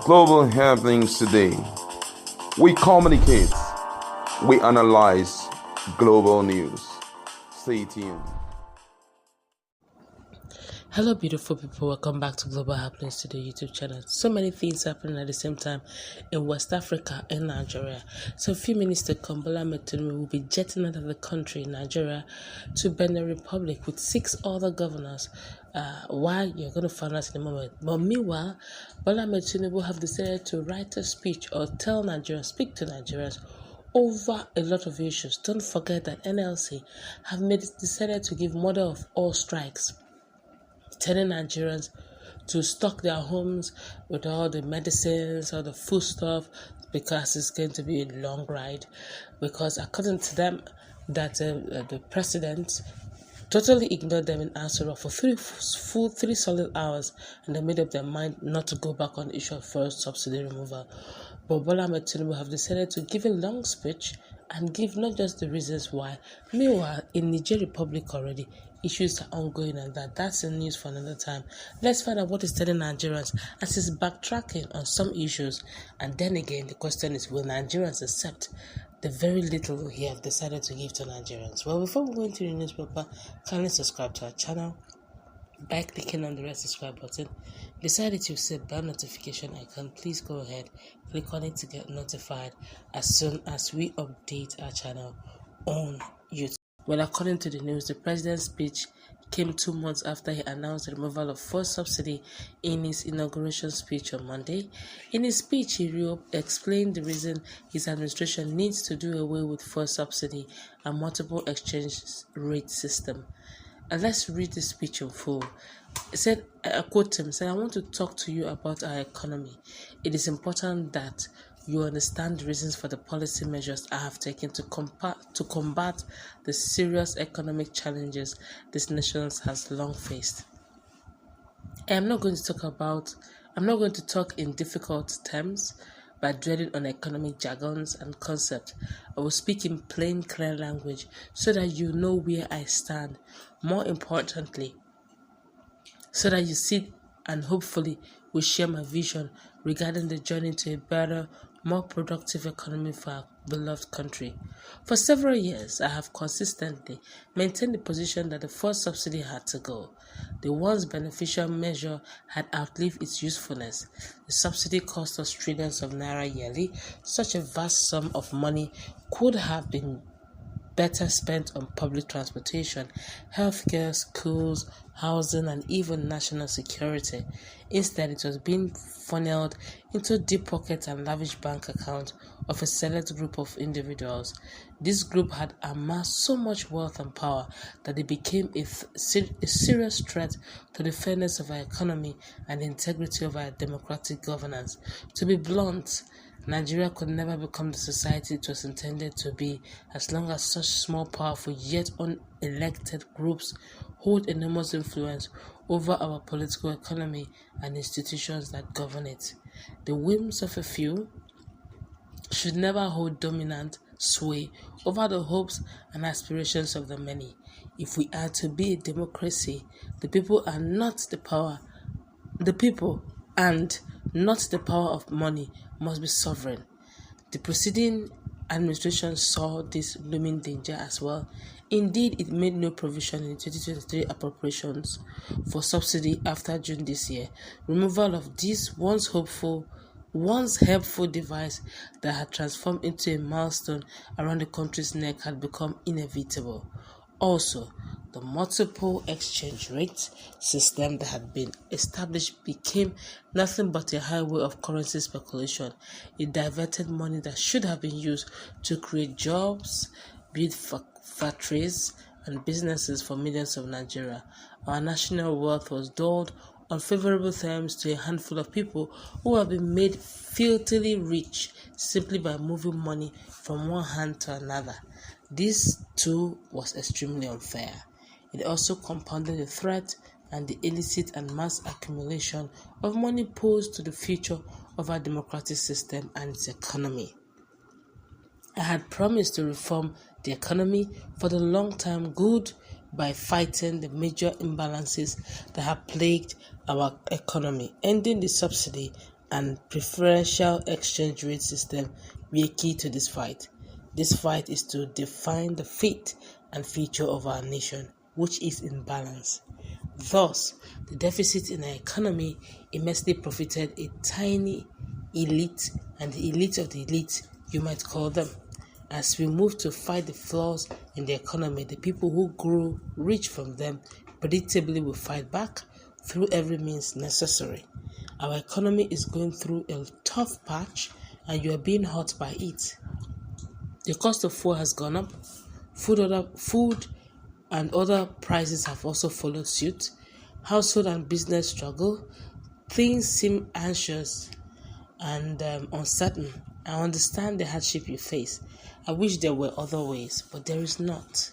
Global happenings today. We communicate, we analyze global news. Stay tuned. Hello beautiful people, welcome back to Global Happenings to the YouTube channel. So many things happening at the same time in West Africa and Nigeria. So a few minutes to come, Bola Tinubu will be jetting out of the country, Nigeria, to Benin Republic with 6 other governors. Why, you're going to find out in a moment. But meanwhile, Bola Tinubu have decided to write a speech or tell Nigerians, speak to Nigerians over a lot of issues. Don't forget that NLC have decided to give mother of all strikes, telling Nigerians to stock their homes with all the medicines, all the food stuff, because it's going to be a long ride. Because according to them, that the president totally ignored them in answer for three solid hours, and they made up their mind not to go back on the issue of fuel subsidy removal. But Bola Tinubu have decided to give a long speech and give not just the reasons why. Meanwhile, in Niger Republic already, issues are ongoing, and that's the news for another time. Let's find out what he's telling Nigerians as he's backtracking on some issues. And then again, the question is, will Nigerians accept the very little he have decided to give to Nigerians? Well, before we go into the newspaper, kindly subscribe to our channel by clicking on the red subscribe button. Beside it, you'll see bell notification icon. Please go ahead, click on it to get notified as soon as we update our channel on YouTube. Well, according to the news, the president's speech came 2 months after he announced the removal of fuel subsidy in his inauguration speech on Monday. In his speech, he explained the reason his administration needs to do away with fuel subsidy and multiple exchange rate system. And let's read the speech in full. He said, I quote him, said, "I want to talk to you about our economy. It is important that you understand the reasons for the policy measures I have taken to combat the serious economic challenges this nation has long faced. I'm not going to talk in difficult terms by dwelling on economic jargons and concepts. I will speak in plain, clear language so that you know where I stand. More importantly, so that you see and hopefully will share my vision regarding the journey to a better, more productive economy for our beloved country. For several years, I have consistently maintained the position that the fuel subsidy had to go. The once beneficial measure had outlived its usefulness. The subsidy cost us trillions of naira yearly. Such a vast sum of money could have been better spent on public transportation, healthcare, schools, housing, and even national security. Instead, it was being funneled into deep pockets and lavish bank accounts of a select group of individuals. This group had amassed so much wealth and power that it became a serious threat to the fairness of our economy and the integrity of our democratic governance. To be blunt, Nigeria could never become the society it was intended to be as long as such small, powerful, yet unelected groups hold enormous influence over our political economy and institutions that govern it. The whims of a few should never hold dominant sway over the hopes and aspirations of the many. If we are to be a democracy, the people and not the power of money must be sovereign. The preceding administration saw this looming danger as well. Indeed, it made no provision in 2023 appropriations for subsidy after June this year. Removal of this once helpful device that had transformed into a milestone around the country's neck had become inevitable. Also, the multiple exchange rate system that had been established became nothing but a highway of currency speculation. It diverted money that should have been used to create jobs, build factories and businesses for millions of Nigeria. Our national wealth was doled on favorable terms to a handful of people who have been made filthily rich simply by moving money from one hand to another. This too was extremely unfair. It also compounded the threat and the illicit and mass accumulation of money posed to the future of our democratic system and its economy. I had promised to reform the economy for the long-term good by fighting the major imbalances that have plagued our economy, ending the subsidy and preferential exchange rate system be key to this fight. This fight is to define the fate and future of our nation, which is in balance. Thus, the deficit in our economy immensely profited a tiny elite and the elite of the elite, you might call them. As we move to fight the flaws in the economy, the people who grew rich from them predictably will fight back through every means necessary. Our economy is going through a tough patch and you are being hurt by it. The cost of fuel has gone up. Food and other prices have also followed suit. Household and business struggle. Things seem anxious and uncertain. I understand the hardship you face. I wish there were other ways, but there is not.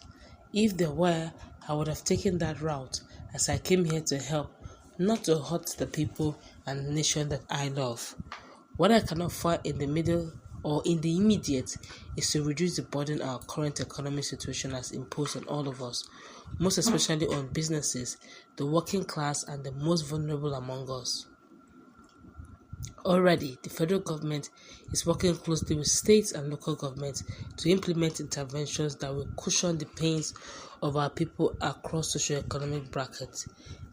If there were, I would have taken that route, as I came here to help, not to hurt the people and the nation that I love. What I can offer in the middle or in the immediate is to reduce the burden our current economic situation has imposed on all of us, most especially on businesses, the working class, and the most vulnerable among us. Already, the federal government is working closely with states and local governments to implement interventions that will cushion the pains of our people across socio-economic brackets.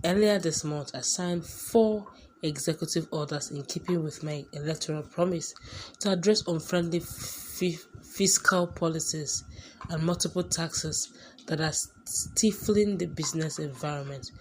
Earlier this month, I signed 4 executive orders in keeping with my electoral promise to address unfriendly fiscal policies and multiple taxes that are stifling the business environment.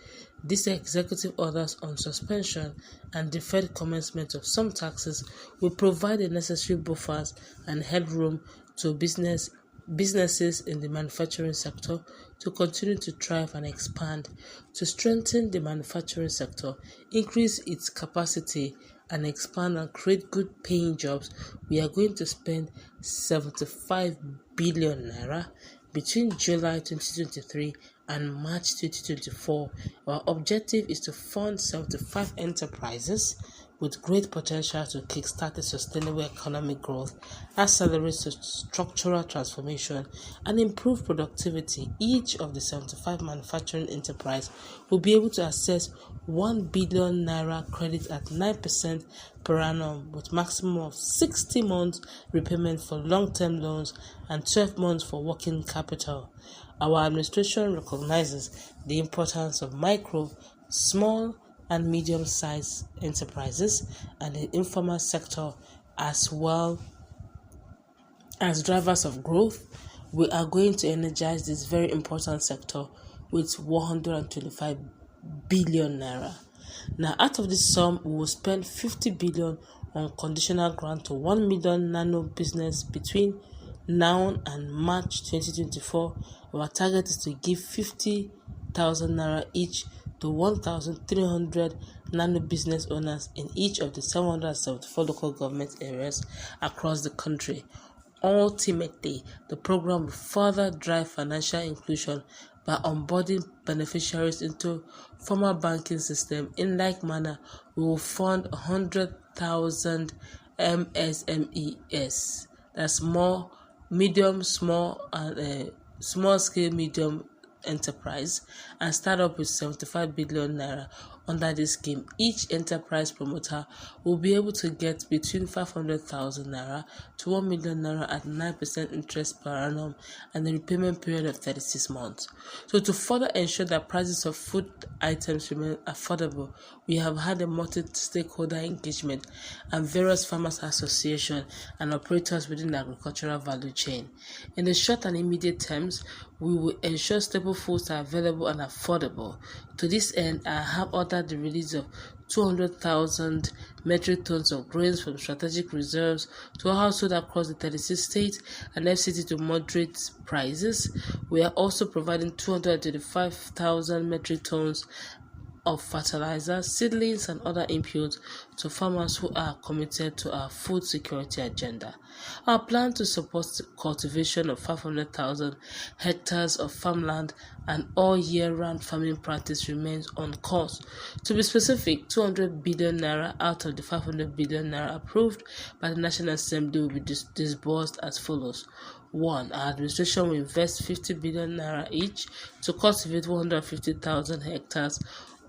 These executive orders on suspension and deferred commencement of some taxes will provide the necessary buffers and headroom to businesses in the manufacturing sector to continue to thrive and expand. To strengthen the manufacturing sector, increase its capacity, and expand and create good paying jobs, we are going to spend 75 billion naira between July 2023 and March 2024. Our objective is to fund 75 enterprises with great potential to kickstart a sustainable economic growth, accelerate structural transformation, and improve productivity. Each of the 75 manufacturing enterprises will be able to access 1 billion naira credit at 9% per annum, with maximum of 60 months repayment for long-term loans and 12 months for working capital. Our administration recognizes the importance of micro, small, and medium-sized enterprises and the informal sector as well as drivers of growth. We are going to energize this very important sector with 125 billion naira. Now, out of this sum, we will spend 50 billion on conditional grant to 1 million nano business between now and March 2024. Our target is to give 50,000 naira each to 1,300 nano business owners in each of the 774 local government areas across the country. Ultimately, the program will further drive financial inclusion by onboarding beneficiaries into formal banking system. In like manner, we will fund 100,000 MSMEs, that's small scale medium enterprise, and start up with 75 billion naira. Under this scheme, each enterprise promoter will be able to get between 500,000 naira to 1 million naira at 9% interest per annum and a repayment period of 36 months. So to further ensure that prices of food items remain affordable, we have had a multi-stakeholder engagement and various farmers associations and operators within the agricultural value chain. In the short and immediate terms, we will ensure staple foods are available and affordable. To this end, I have ordered the release of 200,000 metric tons of grains from strategic reserves to households across the 36 states and FCT to moderate prices. We are also providing 235,000 metric tons of fertilizer, seedlings, and other inputs to farmers who are committed to our food security agenda. Our plan to support the cultivation of 500,000 hectares of farmland and all year-round farming practice remains on course. To be specific, 200 billion naira out of the 500 billion naira approved by the National Assembly will be disbursed as follows. 1. Our administration will invest 50 billion naira each to cultivate 150,000 hectares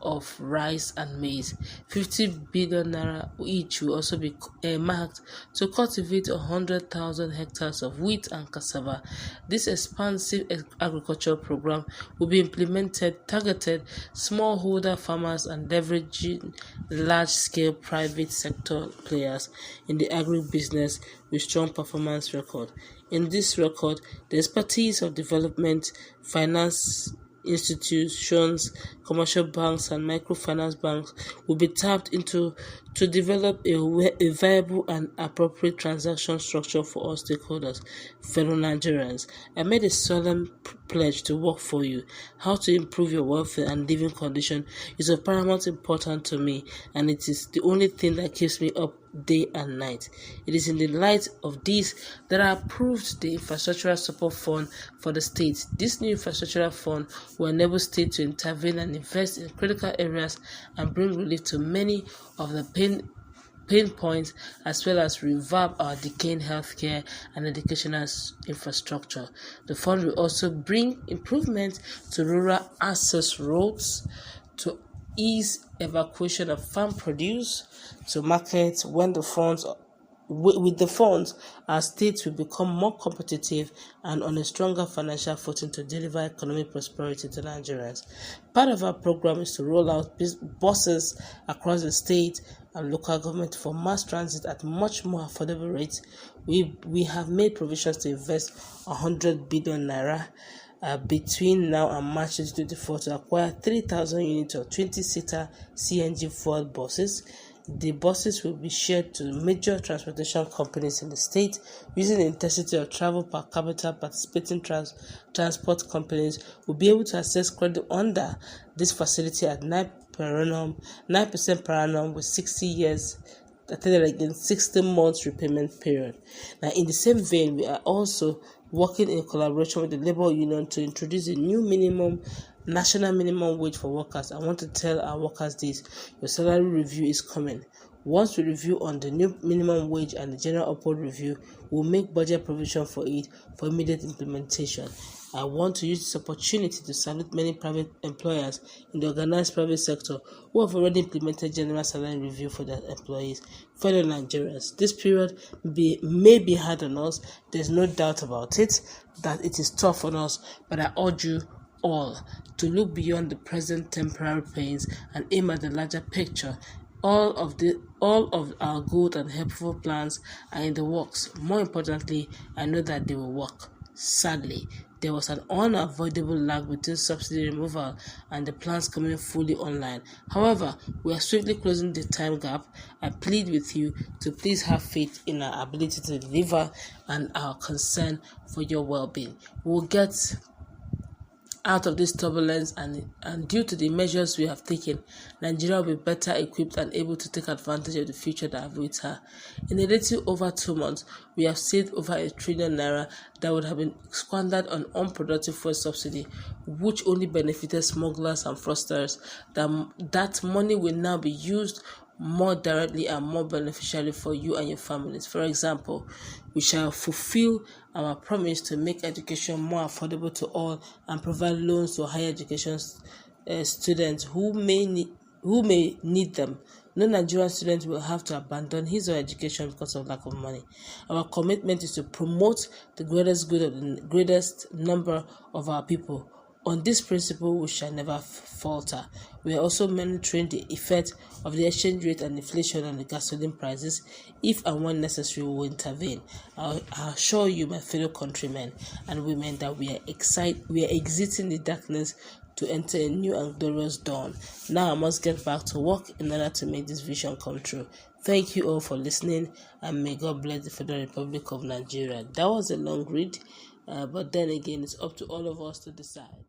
of rice and maize. 50 billion naira each will also be marked to cultivate 100,000 hectares of wheat and cassava. This expansive agricultural program will be implemented, targeted smallholder farmers and leveraging large-scale private sector players in the agribusiness with strong performance record. In this record, the expertise of development, finance institutions, commercial banks, and microfinance banks will be tapped into to develop a viable and appropriate transaction structure for all stakeholders. Fellow Nigerians, I made a solemn pledge to work for you. How to improve your welfare and living condition is of paramount importance to me, and it is the only thing that keeps me up day and night. It is in the light of this that I approved the Infrastructural Support Fund for the state. This new infrastructural fund will enable states to intervene and invest in critical areas and bring relief to many of the pain points, as well as revamp our decaying healthcare and educational infrastructure. The fund will also bring improvements to rural access roads, to ease evacuation of farm produce to market. When the funds with the funds, our states will become more competitive and on a stronger financial footing to deliver economic prosperity to Nigerians. Part of our program is to roll out buses across the state and local government for mass transit at much more affordable rates. We have made provisions to invest 100 billion naira between now and March 2024 to acquire 3,000 units of 20-seater CNG fueled buses. The buses will be shared to major transportation companies in the state. Using the intensity of travel per capita, participating transport companies will be able to access credit under this facility at 9% per annum with 60 years. I tell you again, 60 months repayment period. Now, in the same vein, we are also working in collaboration with the labor union to introduce a new national minimum wage for workers. I want to tell our workers this: your salary review is coming. Once we review on the new minimum wage and the general upward review, we'll make budget provision for it for immediate implementation. I want to use this opportunity to salute many private employers in the organized private sector who have already implemented general salary review for their employees. Fellow Nigerians, this period may be hard on us. There's no doubt about it, that it is tough on us, but I urge you all to look beyond the present temporary pains and aim at the larger picture. All of our good and helpful plans are in the works. More importantly, I know that they will work. Sadly, there was an unavoidable lag between subsidy removal and the plans coming fully online. However, we are swiftly closing the time gap. I plead with you to please have faith in our ability to deliver and our concern for your well-being. We will get out of this turbulence, and due to the measures we have taken, Nigeria will be better equipped and able to take advantage of the future that awaits her. In a little over 2 months, we have saved over 1 trillion naira that would have been squandered on unproductive fuel subsidy, which only benefited smugglers and fraudsters. That money will now be used more directly and more beneficially for you and your families. For example, we shall fulfill our promise to make education more affordable to all and provide loans to higher education students who may need them. No Nigerian student will have to abandon his or her education because of lack of money. Our commitment is to promote the greatest good of the greatest number of our people. On this principle, we shall never falter. We are also monitoring the effect of the exchange rate and inflation on the gasoline prices. If and when necessary, we will intervene. I assure you, my fellow countrymen and women, that we are exiting the darkness to enter a new and glorious dawn. Now I must get back to work in order to make this vision come true. Thank you all for listening, and may God bless the Federal Republic of Nigeria. That was a long read, but then again, it's up to all of us to decide.